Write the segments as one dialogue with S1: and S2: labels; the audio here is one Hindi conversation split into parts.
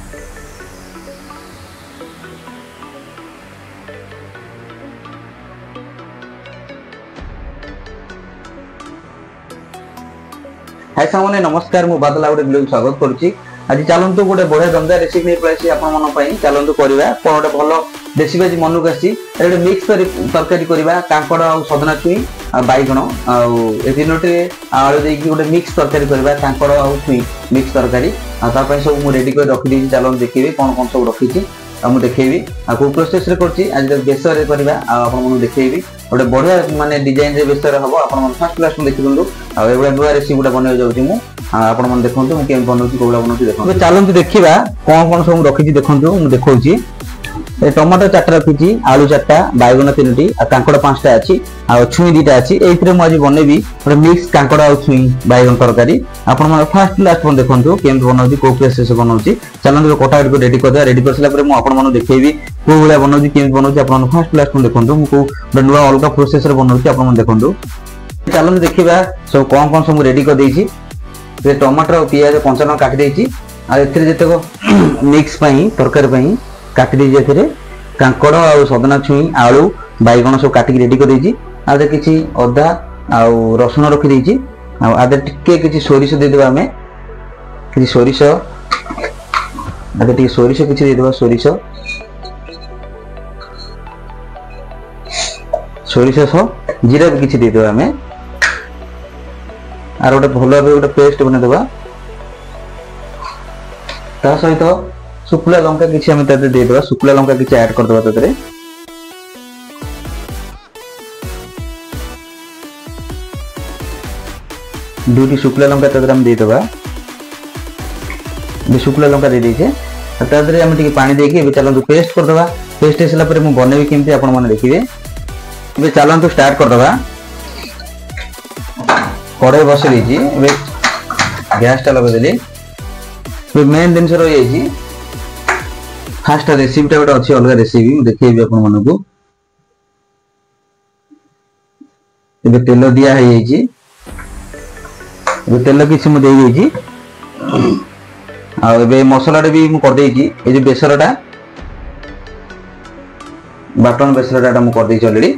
S1: हाय सामने नमस्कार मु बादल आउट वीडियो स्वागत करुच्ची। आज चलतु गोटे बढ़िया दमदार रेसिपी नहीं पड़े आपण चलतु करवा कौन गोटे भल रेसिपी आज मन को आसी मिक्स तरकारी करवा कांकड़ आ सजना छुई आ बैगण आनोटे आलू देकी गोटे मिक्स तरकारी करवा कांकड़ आ छुई मिक्स तरकारी सब मुझे रेडी कर रखी चलते देखिए कौन कौन सब रखी मुझे देखेबी को प्रोसेस कर आज बेसर करवा आपको देखेबी गोटे बढ़िया माने डिजाइन बेसर हम आप फास्ट लास्ट देखी दिखाँ आगे नुआ रेसिपी गोटे बनवा जाऊँगी मुझे देखूँ मुझे बनाऊँ कौड़ा बनाऊँ देखो चलते देखा कौन कौन सब रखी देखूँ मुझे देखा टमाटो 4टा रखी आलू 4टा बैगन 3टी कांकड़ 5टा अच्छी छुई 2टा अच्छी ये मुझे बनैबी गोटे मिक्स कांकड़ आ छुई बैगन तरकारी आप फास्ट लास्ट देखो केमती बनाऊँ कौ प्रोसेस बनाऊँ चलते कटाकट को रेडी करदे रेडी कर सारापर मुझे देखेबी कौ भाया बनाऊँ केमती बनाऊँ आप फास्ट लास्ट देखो मुझे नुआ अलग प्रोसेस बनाऊँ आप देखो चलते देखा सब कौन कौन सब रेडी कर टमाटर और पियाज कंचा लंका काटिदेची जितक मिक्स तरकारी काटी देती कांकड़ आ सजना छुई आलू बैगण सब काटिक रेडी कर आदे किसी अदा आ रसुण रखी आदे टिके किसी सोरिष देदेबा आम कि सोरिष आदे टिके सोरिष किसी देदेबा सोरिष सोरिष जीरा भी किसी देदेबा आम आर गोटे भल गोटे पेस्ट बनईदेबा ता सहित शुक्ला लंका किसी आम देदेबा शुक्ला लंका किसी ऐड करदेबा ततरे दुटी शुक्ला लंका ततरे हम देदेबा शुक्ला लंका दे देछे ततरे हम टिके पानी देके ए चलंतु पेस्ट करदेबा पेस्ट हेसला परे मु बनेबी केमती आपण माने देखिबे ए चलंतु स्टार्ट करदेबा कड़ाई बसई देछि ए गैस टा लगा देली मेन जिनस रही फास्ट रेसिपी गोटे अच्छी अलग रेसिपी देखिए आपण मानक तेल दिया तेल किसी मुझे मसला भी मुझे बेसरटा बाटन बेसरटा मुझे अलरेडी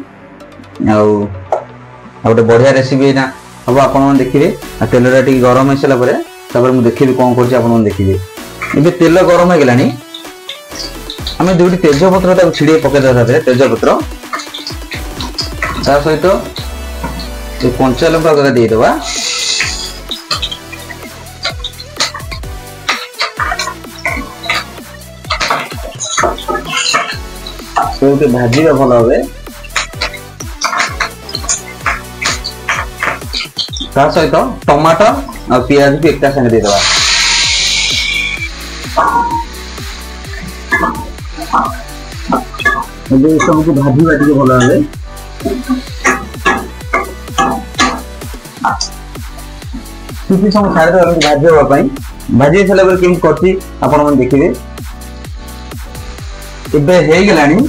S1: गोटे बढ़िया रेसिपी ना हम आप देखिए तेलटा टी गरम हो सारापर मुझे देखी कौन कर देखिए ये तेल गरम हो गलानी आम दुटी तेजपत्र छिड़े पकईदा तेजपत्र ता सहित कंचा लंका देदेबा सब भाजी भल हे ता सहित टमाटर और पियाज भी एक संगे देदेबा सब को भाजी बाटी भल हे किसी समय छाड़ी भाजी हाँपाई भाजी सारापर केमी कर देखिए एवं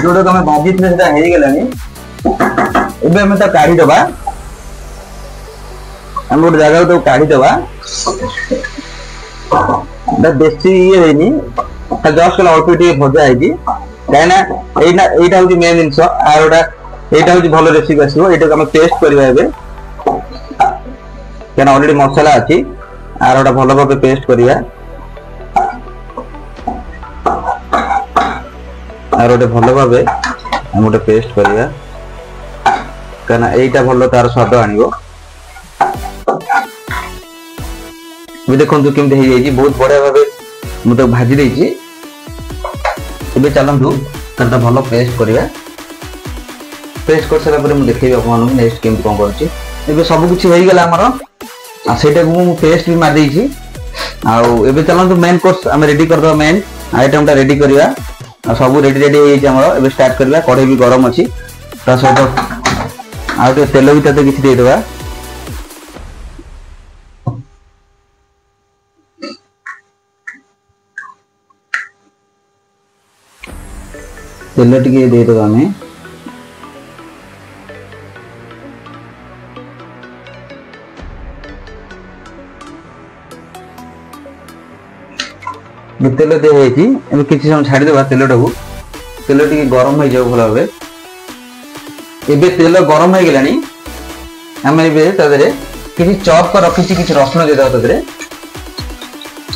S1: जोटा तुम भाजी एवं काढ़ीदे आम गोटे जगह काढ़ीदे बेसी ये जस्ट अल्प भजा है कहीं हूँ मेन जिनस आर गोटा हूँ भल रेसिपी आसो ये टेस्ट करवा क्या ऑलरेडी मसला अच्छी आर गोटा भल भाव पेस्ट करवा आर गोटे भल भाव हम गोटे पेस्ट करवा क्या यहीटा भल तार स्वाद आनिबो देखो केमती बहुत बढ़िया भाव मुझे भाजी देती चलतु तर भल पेस्ट करवा पेस्ट कर सारापर मुझे देखिए आपको नेक्स्ट केमती कौन कर सब किसी हो गला आमर से पेस्ट भी मारदे आउ चलतु मेन कोर्स आम रेडी करदे मेन आइटम रेडी करवा सब रेडी रेडी होमर स्टार्ट करवा कढ़ई भी गरम अच्छी सहित आउ तेल भी तक किसी देदेबा तेल टिके देदेबा आम तेल दिखाई किसी समय छाड़देवा तेलटा को तेल टी गरम हो जाओ भल भाव एबे तेल गरम हो गलानी आम किसी चॉप कर रखी किसी रसुण देदेवा तादे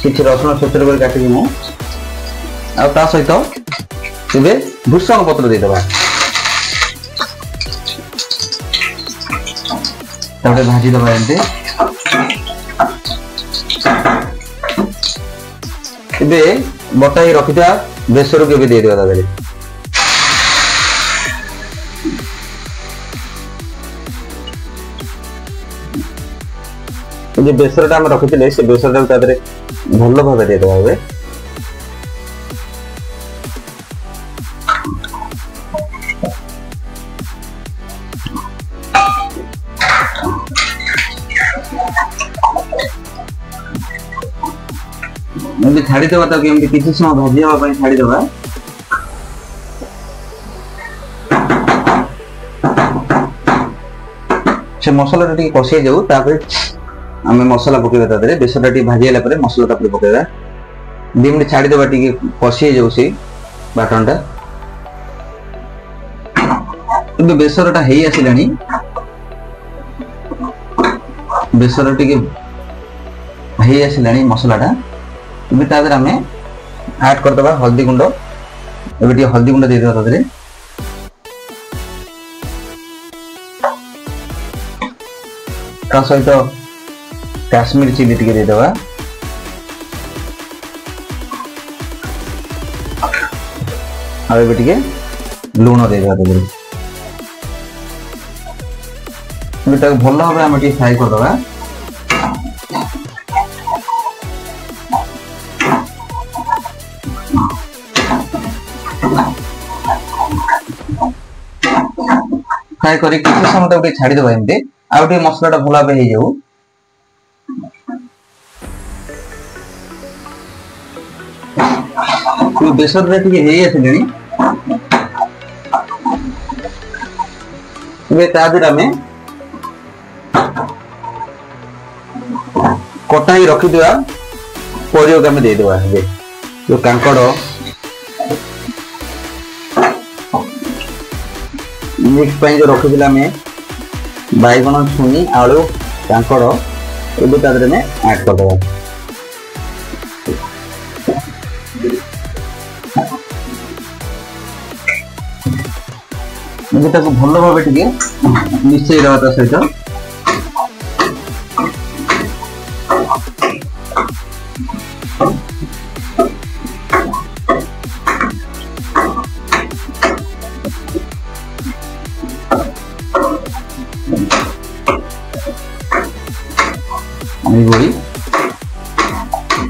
S1: किसी रसुण छोट छोट कर काटिकी मु आ सहित एबे भृषंग पत्र देदेवा भाजी दबा एमती एबे बटा ही रखिथा बेसर को दे देवा तादे जो बेसरटा आम रखी से बेसरटा भल भाव देदेवा ए छाड़ीदेवा किसी समय भाजी हाँपाई छाड़ीदेवा से मसला कषे जाऊ आम मसला पकेबा तादे बेसरटा भाजी है मसला पकेबा 2 मिनट छाड़ीदेवा कषी जाऊ से बाटनटा बेसरटा हो आसला बेसर टी हो आसला मसलाटा तादर आम ऐड करदे हल्दी गुंड ए हल्दी गुंड देदेवा तादे सहित काश्मीरी चिली टी देदेवा टे लुण देदेवा तादे भल भाव आम फ्राए करदे फ्राए कर किसी समय छाड़देवा एमती आउ मसलाटा भल भाव हो जाऊ बेसर हो आसले आम कटा ही रखिदेवा परिवा को देदेवा जो कांकड़ मिक्स जो रखी बैगन छुनी आलू कांकड़ ये तादे ऐड करदे भल भाव टे मिसई दवा सहित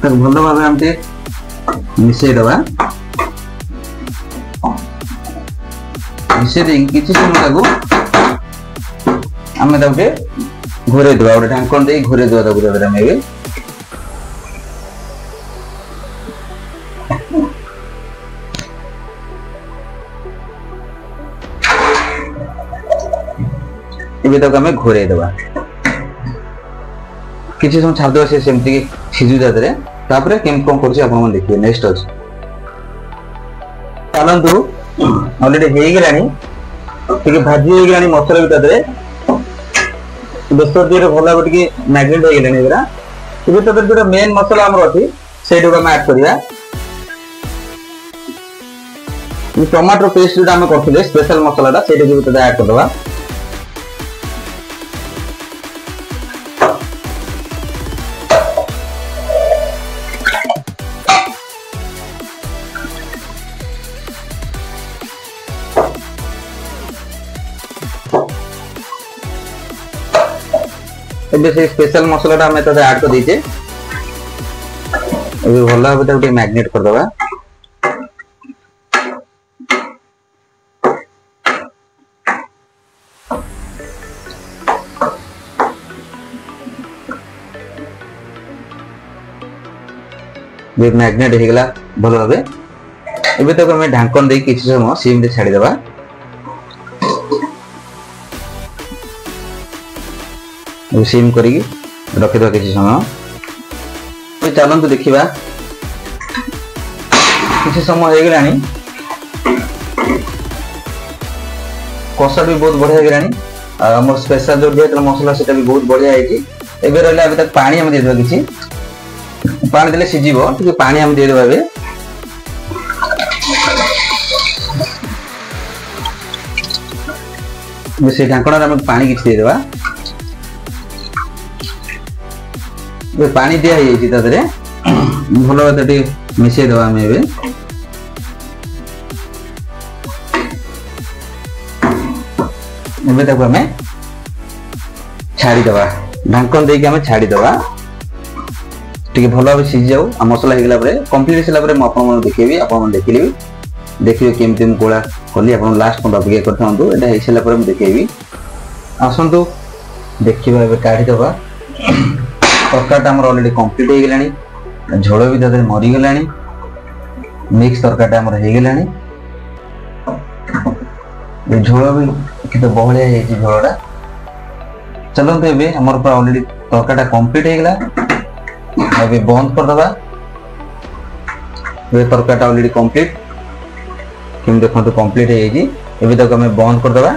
S1: भल भाव आम मिसई दवा किसी समय आम घोरे दवा गोटे ढांकन दे घोरे दवा आम आम घोरे दवा किसी समय छाड़ से सेमती सीझु तापर केम कौन कर देखिए नेक्स्ट अच्छे चलतु अलरेडी हो गला भाजी हो गला मसला भी तादे बेसर दिए भल भाव टे मैग्नेट हो गला जो मेन मसला आम अच्छी से आम ऐड करवा टमाटो पेस्ट जो आम करते स्पेशल मसलाटा से ऐड करदे से स्पेशल मसलाटा आम ऐड कर दीचे भल भाव मैग्नेट करदे मैग्नेट हो गला भल भाव एबे तक आम ढांकन दे किसी समय सिम छाड़देवा सिम करी रखिद किसी समय चलतु देखा किसी समय हो गलानी कषा भी बहुत बढ़िया गलानी हमर स्पेशल जो दिया मसला सेटा भी बहुत बढ़िया है एबे रहला अबे तक पानी हम दे देबा किछि पानी देले सिजिबो ठीक पानी हम दे देबा से ढांकण में पानी किछि दे देबा ये पानी दिया है तादरे भलो बात मिसई देवा हमें एबे ताको हमें छाड़ी देवा ढांकन देके हमें छाड़ी देवा ठीक भल भाव सीझी जाऊ आ मसला हो गला कंप्लीट सला परे म देखेबी आपन देखिले देखियो केमते म कोला कली आपन लास्ट पॉइंट अपेक्षा करथांतु एटा हेसला परे म देखेबी आसंतु देखिबा एबे काढी देबा तरकाटा हमर ऑलरेडी कंप्लीट हो गलानी झोल भी दादर मरी गलानी मिक्स तरकाटा हमर हो गलानी ये झोल भी किते बहलिया है जी झोलटा चलंतु एबे हमर पर ऑलरेडी तरकाटा कंप्लीट हो गला अबे बंद कर दबा ये तरकाटा ऑलरेडी कंप्लीट किम देखंतु कंप्लीट है जी एबे तक हमें बंद कर दबा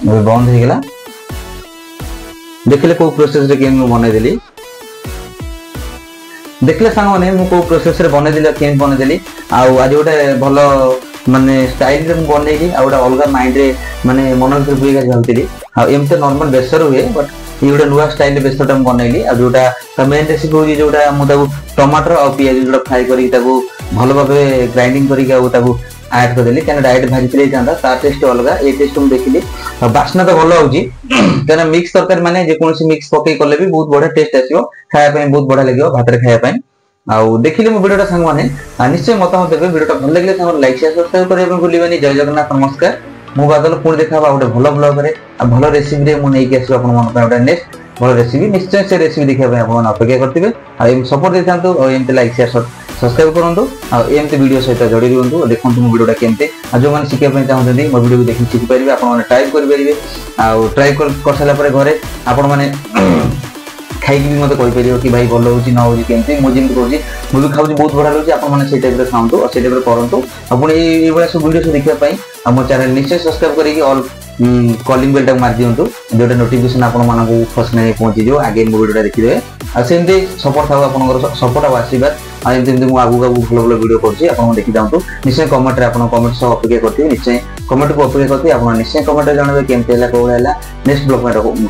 S1: एबे बंद हो गला देखले को प्रोसेस रे केन बने देली देखले संग माने मु को प्रोसेस रे बने देली केन बने देली आ आज गोटे भलो माने स्टाइल रे बनेली आ गोटे अलगा माइंड रे माने मन भीतर बुइगा जाउतिली आ एमते नॉर्मल बेसर हुए बट ये गोटे नुवा स्टाइल रे बेसर हम बनेली आ जोटा मेन रेसिपी होजी जोटा मु ताको टमाटर और प्याज जोटा फ्राई करी ताको भलो भाबे ग्राइंडिंग करी आ ताको ऐड कर देली कने डायरेक्ट भाजी प्ले जांदा ता टेस्ट अलगा ए टेस्ट हम देखिली बासना तो भलो होजी कने मिक्स तरकारी माने जे कोनसी मिक्स पके करले भी बहुत बढ़िया टेस्ट आसीयो खाया पय बहुत बढ़िया लागियो भात रे खाया पय आ देखिले मो वीडियोटा संग माने निश्चय मतामत देबे वीडियोटा भल लागले हमर लाइक शेयर सब्सक्राइब करे अपन भूलिबानी जय जगन्नाथ नमस्कार मु बादल पुणी देखाबा गोटे भलो ब्लॉग रे आ भलो रेसिपी रे मु नेकी आसीबा अपन मन पे नेक्स्ट भलो रेसिपी निश्चय से रेसिपी देखिबा पय अपन अपेक्षा करथिबे आ एम सपोर्ट देथांतु और एमते लाइक शेयर सब्सक्राइब करंतु आ एमते वीडियो सहित जोड़ी रहंतु देखंतु मो वीडियोटा केमते आ जो माने सिखे पय चाहंतनी मो वीडियो देखि सिखि परिबे आपण माने टाइप करि परिबे आ ट्राई कर साला परे घरे आपण माने खाई भी मते कहि परियो कि भाई भलो होची न होची केमते मो जेम करजी मु भी खाउची बहुत बढा होची आपण माने से टाइप रे खाउंतु और से टाइप रे करंतु आपण ए बडा सब वीडियो देखिबा पय हमर चैनल निश्चय सब्सक्राइब करिकि ऑल कॉलिंग बेल टाक मार दियंतु जोटा नोटिफिकेशन आपण मानकु फर्स्ट ने पहुंची जो आगे मो वीडियोटा देखिबे आ सेमते सपोर्ट थाउ आपनकर सपोर्ट आ आशीर्वाद आ एमते मु आगु आगु भलो भलो वीडियो करछि आपण देखि जांतु निश्चय कमेंट रे आपण कमेंट सब अपेक्षा करथि निश्चय कमेंट को अपेक्षा करथि आपण निश्चय कमेंट रे जानबे केमते हला कोला हला नेक्स्ट ब्लॉग में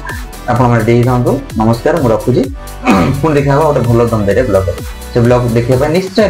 S1: आपण माने देई जांतु नमस्कार मु रखुछि पुन देखाबा ओटे भलो दंदे रे ब्लॉग से ब्लॉग देखिबा निश्चय